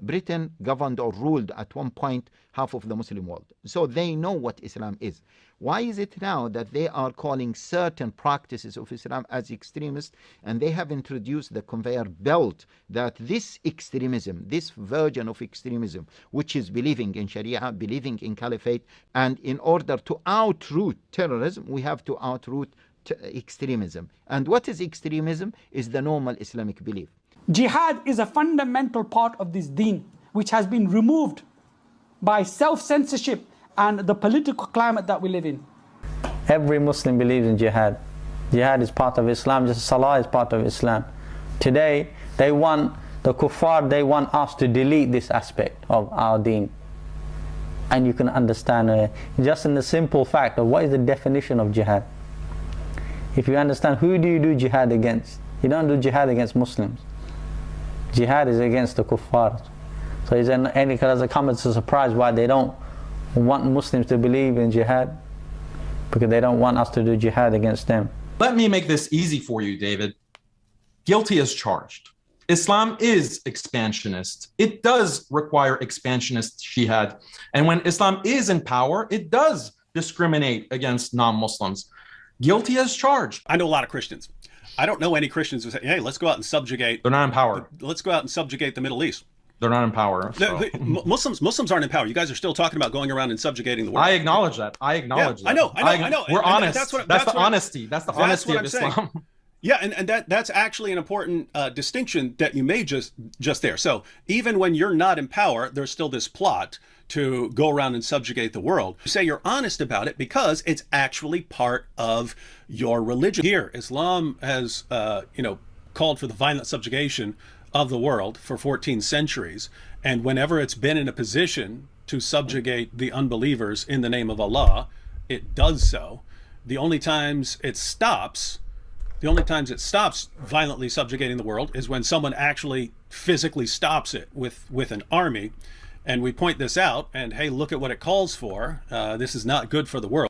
Britain governed or ruled at one point half of the Muslim world. So they know what Islam is. Why is it now that they are calling certain practices of Islam as extremist, and they have introduced the conveyor belt that this extremism, this version of extremism, which is believing in Sharia, believing in Caliphate, and in order to outroot terrorism, we have to outroot extremism. And what is extremism? Is the normal Islamic belief. Jihad is a fundamental part of this deen, which has been removed by self-censorship and the political climate that we live in. Every Muslim believes in jihad. Jihad is part of Islam, just as Salah is part of Islam. Today, the kuffar, they want us to delete this aspect of our deen. And you can understand just in the simple fact of what is the definition of jihad. If you understand, who do you do jihad against? You don't do jihad against Muslims. Jihad is against the kuffar. So is there any kind of comment to surprise why they don't want Muslims to believe in jihad? Because they don't want us to do jihad against them. Let me make this easy for you, David. Guilty as charged. Islam is expansionist. It does require expansionist jihad. And when Islam is in power, it does discriminate against non-Muslims. Guilty as charged. I know a lot of Christians. I don't know any Christians who say, hey, let's go out and subjugate. They're not in power. Let's go out and subjugate the Middle East. They're not in power. So. Muslims aren't in power. You guys are still talking about going around and subjugating the world. I acknowledge that. I acknowledge that. I know. We're honest. That's the honesty. That's the honesty of Islam. Yeah, and that's actually an important distinction that you made just there. So even when you're not in power, there's still this plot to go around and subjugate the world. You say you're honest about it because it's actually part of your religion. Here, Islam has called for the violent subjugation of the world for 14 centuries, and whenever it's been in a position to subjugate the unbelievers in the name of Allah, it does so. The only times it stops violently subjugating the world is when someone actually physically stops it with an army. And we point this out, and hey, look at what it calls for. This is not good for the world.